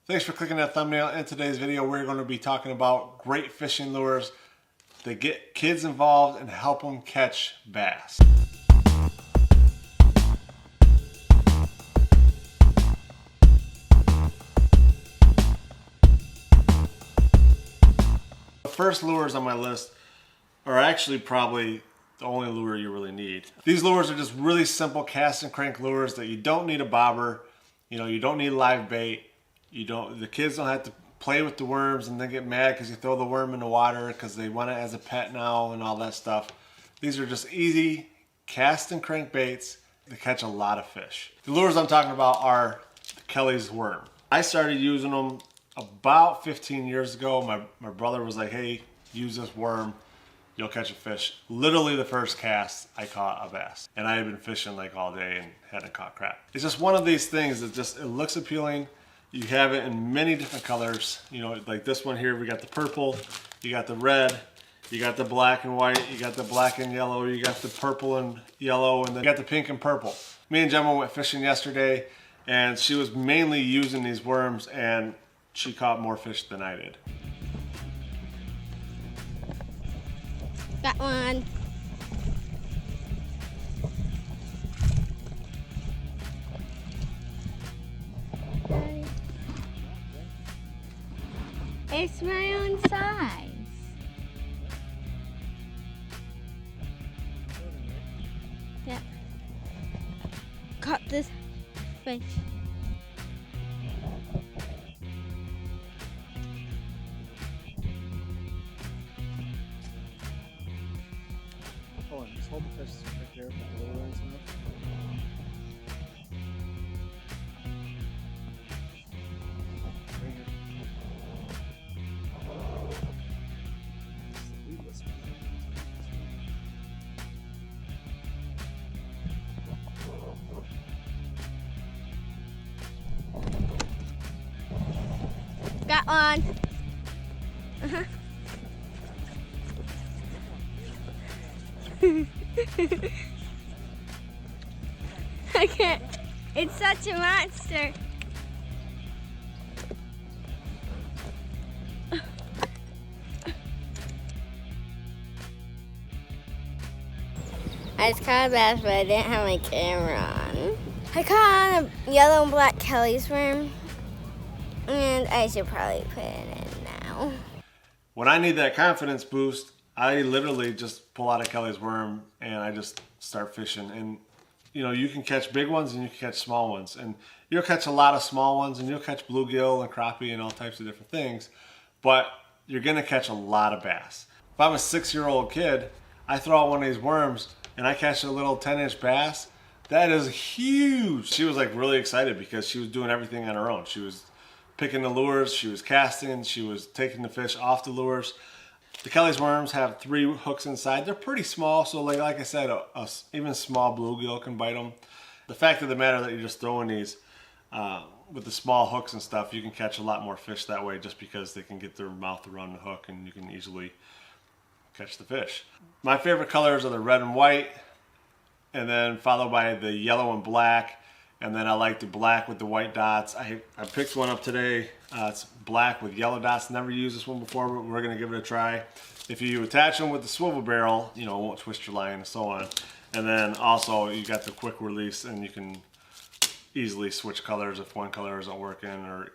Thanks for clicking that thumbnail. In today's video, we're going to be talking about great fishing lures that get kids involved and help them catch bass. The first lures on my list are actually probably the only lure you really need. These lures are just really simple cast and crank lures that you don't need a bobber, you don't need live bait. The kids don't have to play with the worms and then get mad because you throw the worm in the water because they want it as a pet now and all that stuff. These are just easy cast and crank baits that catch a lot of fish. The lures I'm talking about are Kelly's worm. I started using them about 15 years ago. My brother was like, hey, use this worm, you'll catch a fish. Literally the first cast, I caught a bass. And I had been fishing like all day and hadn't caught crap. It's just one of these things that just, it looks appealing. You have it in many different colors. Like this one here, we got the purple, you got the red, you got the black and white, you got the black and yellow, you got the purple and yellow, and then you got the pink and purple. Me and Gemma went fishing yesterday, and she was mainly using these worms, and she caught more fish than I did. Got one. It's my own size. Yep. Caught this fish. Hold on, just hold the fish right there. The little ones now. Right here. It's the Got one. I can't. It's such a monster. I just caught a bass, but I didn't have my camera on. I caught a yellow and black Kelly's worm, and I should probably put it in now. When I need that confidence boost, I literally just pull out a Kelly's worm and I just start fishing. And you can catch big ones and you can catch small ones. And you'll catch a lot of small ones and you'll catch bluegill and crappie and all types of different things. But you're gonna catch a lot of bass. If I'm a 6-year-old kid, I throw out one of these worms and I catch a little 10-inch bass, that is huge. She was like really excited because she was doing everything on her own. She was picking the lures, she was casting, she was taking the fish off the lures. The Kelly's worms have 3 hooks inside. They're pretty small, so like I said, even small bluegill can bite them. The fact of the matter that you're just throwing these with the small hooks and stuff, you can catch a lot more fish that way just because they can get their mouth around the hook and you can easily catch the fish. My favorite colors are the red and white, and then followed by the yellow and black, and then I like the black with the white dots. I picked one up today. It's black with yellow dots. Never used this one before, but we're gonna give it a try. If you attach them with the swivel barrel, it won't twist your line and so on. And then also you got the quick release, and you can easily switch colors if one color isn't working, or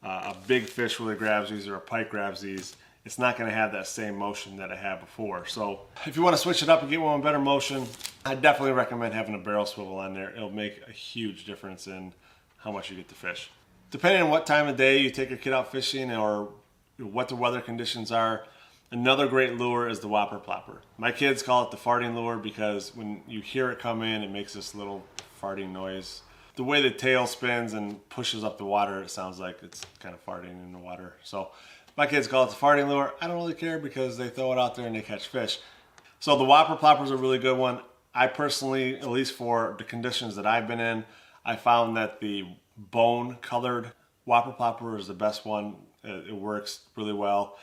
a big fish really grabs these or a pike grabs these. It's not going to have that same motion that it had before. So if you want to switch it up and get one with better motion, I definitely recommend having a barrel swivel on there. It'll make a huge difference in how much you get to fish. Depending on what time of day you take your kid out fishing or what the weather conditions are, another great lure is the whopper plopper. My kids call it the farting lure because when you hear it come in, it makes this little farting noise. The way the tail spins and pushes up the water, it sounds like it's kind of farting in the water. So my kids call it the farting lure. I don't really care because they throw it out there and they catch fish. So the whopper plopper is a really good one. I personally, at least for the conditions that I've been in, I found that the bone colored whopper plopper is the best one. It works really well.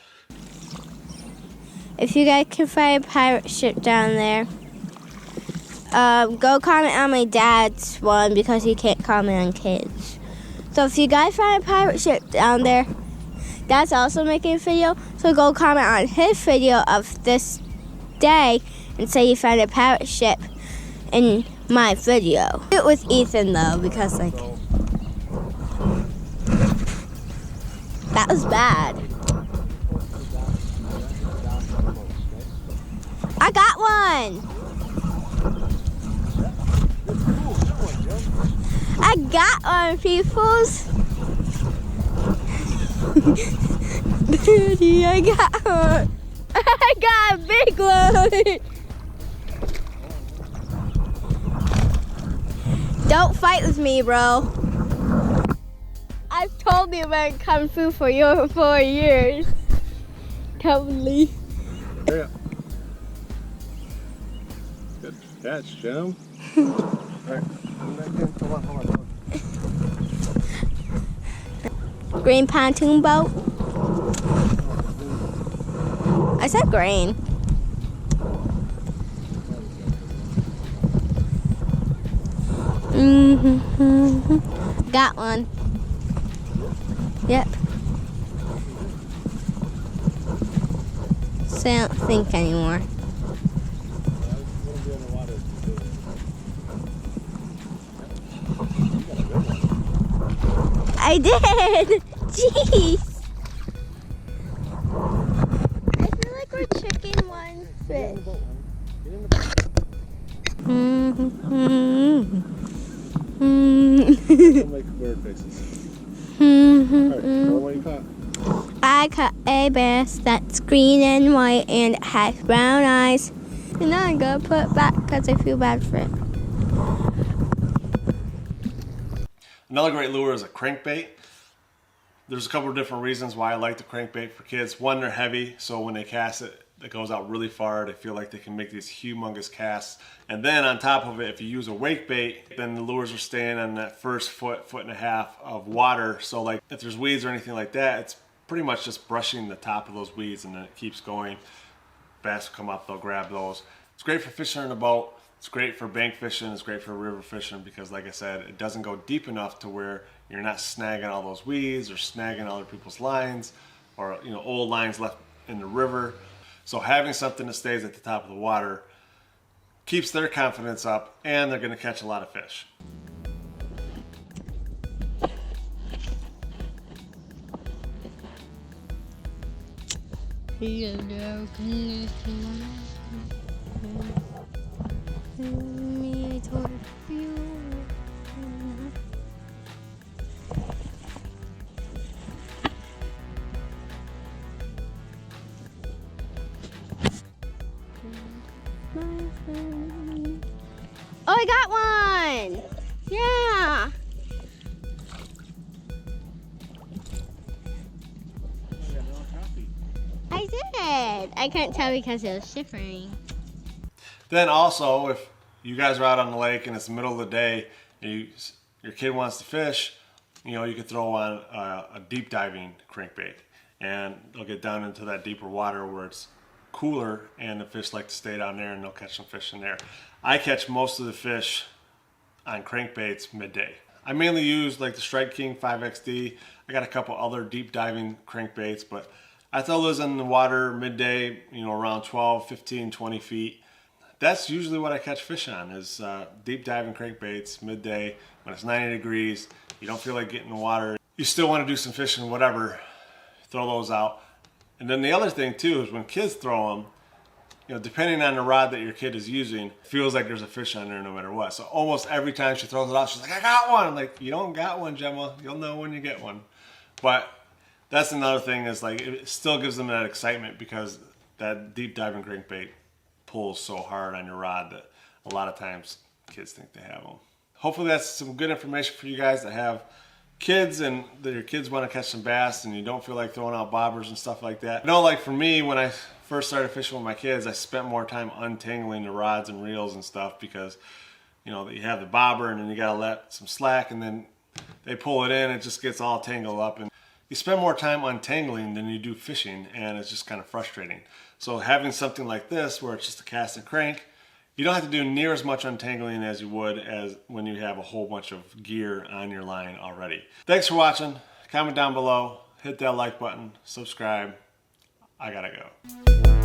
If you guys can find a pirate ship down there, go comment on my dad's one because he can't comment on kids. So if you guys find a pirate ship down there that's also making a video, so go comment on his video of this day and say you found a pirate ship in my video. Do it with Ethan though, because like that was bad. I got one. I got one, peoples. Daddy, I got one. I got a big one. Don't fight with me, bro. I've told you about Kung Fu for 4 years. Totally. Yeah. Good catch, Jim. Alright, come back in. Hold on. Green pontoon boat. I said green. Got one. Yep. So I don't think anymore. I did! Jeez! I feel like we're tricking one fish. Don't make bird faces. Alright, tell them what you caught. I caught a bass that's green and white and it has brown eyes. And now I'm gonna put it back because I feel bad for it. Another great lure is a crankbait. There's a couple of different reasons why I like the crankbait for kids. One, they're heavy, so when they cast it, it goes out really far. They feel like they can make these humongous casts. And then on top of it, if you use a wake bait, then the lures are staying on that first foot and a half of water. So like if there's weeds or anything like that, it's pretty much just brushing the top of those weeds and then it keeps going. Bass will come up, they'll grab those. It's great for fishing in a boat. It's great for bank fishing. It's great for river fishing because, like I said, it doesn't go deep enough to where you're not snagging all those weeds or snagging other people's lines or old lines left in the river. So having something that stays at the top of the water keeps their confidence up and they're going to catch a lot of fish. Oh, I got one! Yeah! I did! I couldn't tell because it was shivering. Then also, if you guys are out on the lake and it's the middle of the day and your kid wants to fish, you can throw on a deep diving crankbait and they'll get down into that deeper water where it's cooler and the fish like to stay down there and they'll catch some fish in there. I catch most of the fish on crankbaits midday. I mainly use like the Strike King 5XD. I got a couple other deep diving crankbaits, but I throw those in the water midday, around 12, 15, 20 feet. That's usually what I catch fish on is deep diving crankbaits midday when it's 90 degrees. You don't feel like getting in the water. You still want to do some fishing, whatever, throw those out. And then the other thing too is when kids throw them, depending on the rod that your kid is using, it feels like there's a fish on there no matter what. So almost every time she throws it out, she's like, I got one. I'm like, you don't got one, Gemma. You'll know when you get one. But that's another thing is like, it still gives them that excitement because that deep diving crankbait pulls so hard on your rod that a lot of times kids think they have them. Hopefully that's some good information for you guys that have kids and that your kids want to catch some bass and you don't feel like throwing out bobbers and stuff like that. Like for me, when I first started fishing with my kids, I spent more time untangling the rods and reels and stuff because you have the bobber and then you gotta let some slack and then they pull it in, it just gets all tangled up and you spend more time untangling than you do fishing and it's just kind of frustrating. So having something like this where it's just a cast and crank, You don't have to do near as much untangling as you would as when you have a whole bunch of gear on your line already. Thanks for watching. Comment down below, hit that like button, subscribe. I gotta go.